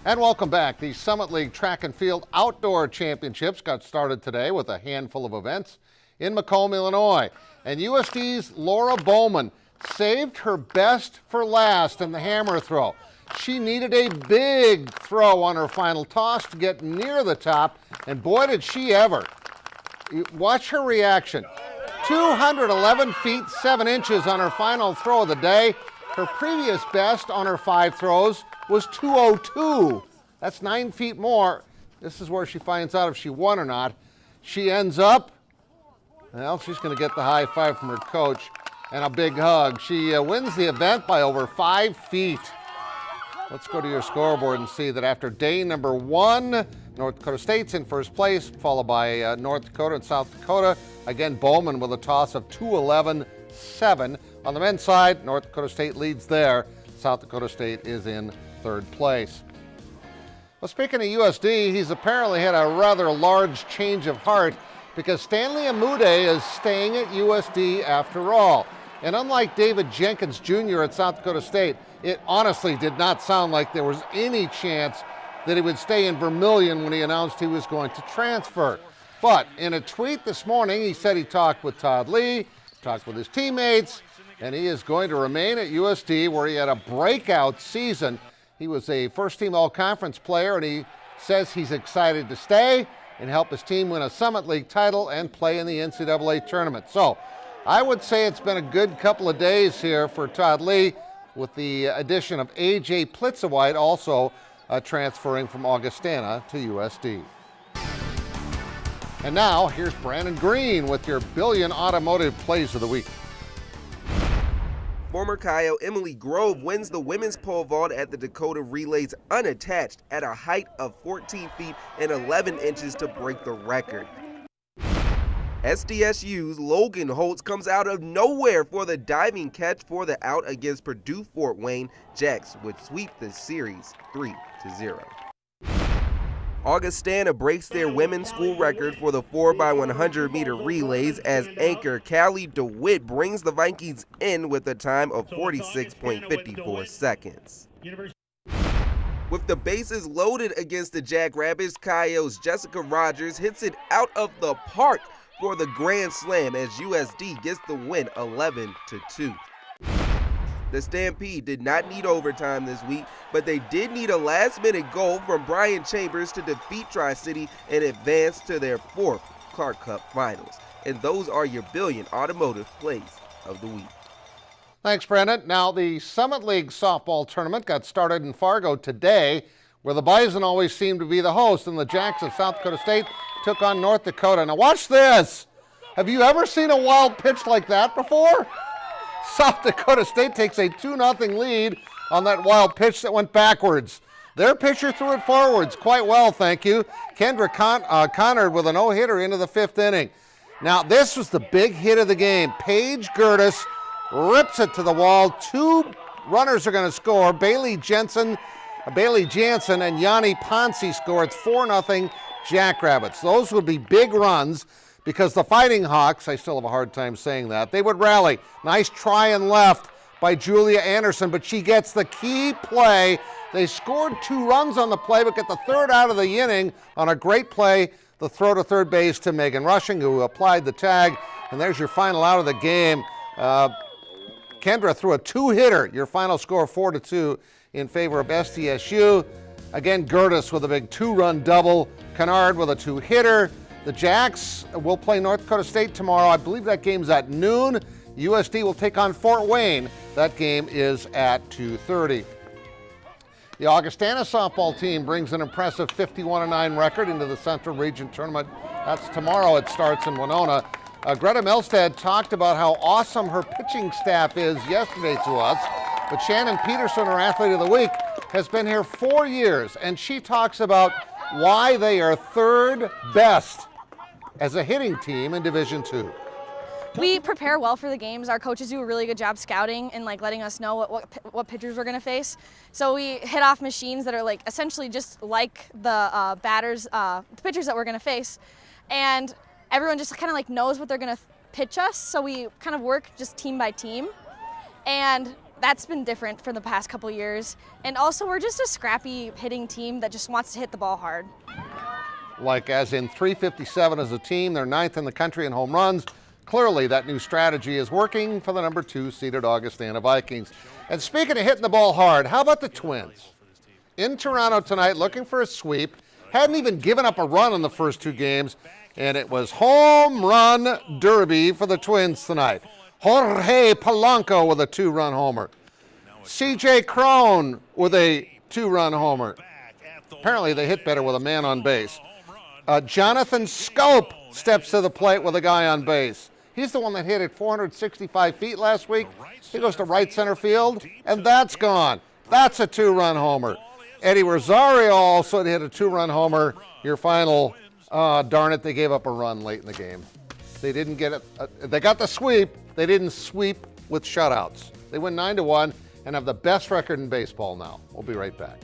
And welcome back. The Summit League Track and Field Outdoor Championships got started today with a handful of events in Macomb, Illinois. And USD's Laura Bowman saved her best for last in the hammer throw. She needed a big throw on her final toss to get near the top, and boy did she ever. Watch her reaction. 211 feet 7 inches on her final throw of the day. Her previous best on her 5 throws was 202. That's 9 feet more. This is where she finds out if she won or not. She ends up, well, she's going to get the high five from her coach and a big hug. She wins the event by over 5 feet. Let's go to your scoreboard and see that after day number 1, North Dakota State's in first place, followed by North Dakota and South Dakota. Again, Bowman with a toss of 211.7. On the men's side, North Dakota State leads there. South Dakota State is in third place. Well, speaking of USD, he's apparently had a rather large change of heart because Stanley Amude is staying at USD after all. And unlike David Jenkins Jr. at South Dakota State, it honestly did not sound like there was any chance that he would stay in Vermilion when he announced he was going to transfer. But in a tweet this morning, he said he talked with Todd Lee, talked with his teammates, and he is going to remain at USD where he had a breakout season. He was a first-team all-conference player, and he says he's excited to stay and help his team win a Summit League title and play in the NCAA tournament. So I would say it's been a good couple of days here for Todd Lee with the addition of A.J. Plitzewite also transferring from Augustana to USD. And now, here's Brandon Green with your Billion Automotive Plays of the Week. Former Kyo Emily Grove wins the women's pole vault at the Dakota Relays unattached at a height of 14 feet and 11 inches to break the record. SDSU's Logan Holtz comes out of nowhere for the diving catch for the out against Purdue Fort Wayne. Jacks would sweep the series 3-0. Augustana breaks their women's school record for the 4x100 meter relays as anchor Callie DeWitt brings the Vikings in with a time of 46.54 seconds. With the bases loaded against the Jackrabbits, Kyo's Jessica Rogers hits it out of the park for the grand slam as USD gets the win 11-2. The Stampede did not need overtime this week, but they did need a last-minute goal from Brian Chambers to defeat Tri-City and advance to their 4th Clark Cup Finals. And those are your Billion Automotive Plays of the Week. Thanks, Brandon. Now, the Summit League softball tournament got started in Fargo today, where the Bison always seem to be the host, and the Jacks of South Dakota State took on North Dakota. Now, watch this. Have you ever seen a wild pitch like that before? South Dakota State takes a 2-0 lead on that wild pitch that went backwards. Their pitcher threw it forwards quite well, thank you. Kendra Connard with a no-hitter into the 5th inning. Now, this was the big hit of the game. Paige Gertis rips it to the wall. 2 runners are going to score. Bailey Jansen and Yanni Ponce score. It's 4-0 Jackrabbits. Those would be big runs, because the Fighting Hawks, I still have a hard time saying that, they would rally. Nice try and left by Julia Anderson, but she gets the key play. They scored 2 runs on the play, but get the 3rd out of the inning on a great play, the throw to third base to Megan Rushing, who applied the tag, and there's your final out of the game. Kendra threw a 2-hitter, your final score 4-2 in favor of SDSU. Again, Gertis with a big 2-run double, Kennard with a 2-hitter. The Jacks will play North Dakota State tomorrow. I believe that game's at noon. USD will take on Fort Wayne. That game is at 2:30. The Augustana softball team brings an impressive 51-9 record into the Central Region Tournament. That's tomorrow. It starts in Winona. Greta Melstead talked about how awesome her pitching staff is yesterday to us. But Shannon Peterson, our Athlete of the Week, has been here 4 years, and she talks about why they are 3rd best as a hitting team in Division II. We prepare well for the games. Our coaches do a really good job scouting and letting us know what pitchers we're going to face. So we hit off machines that are essentially just like the the pitchers that we're going to face, and everyone just knows what they're going to pitch us. So we kind of work just team by team, and that's been different for the past couple years. And also, we're just a scrappy hitting team that just wants to hit the ball hard. Like as in 357 as a team, they're 9th in the country in home runs. Clearly, that new strategy is working for the number 2 seeded Augustana Vikings. And speaking of hitting the ball hard, how about the Twins? In Toronto tonight, looking for a sweep. Hadn't even given up a run in the first 2 games, and it was home run derby for the Twins tonight. Jorge Polanco with a 2-run homer. C.J. Cron with a 2-run homer. Apparently, they hit better with a man on base. Jonathan Scope steps to the plate with a guy on base. He's the one that hit it 465 feet last week. He goes to right center field, and that's gone. That's a 2-run homer. Eddie Rosario also hit a 2-run homer. Your final, darn it, they gave up a run late in the game. They didn't get it. They got the sweep. They didn't sweep with shutouts. They win 9-1 and have the best record in baseball now. We'll be right back.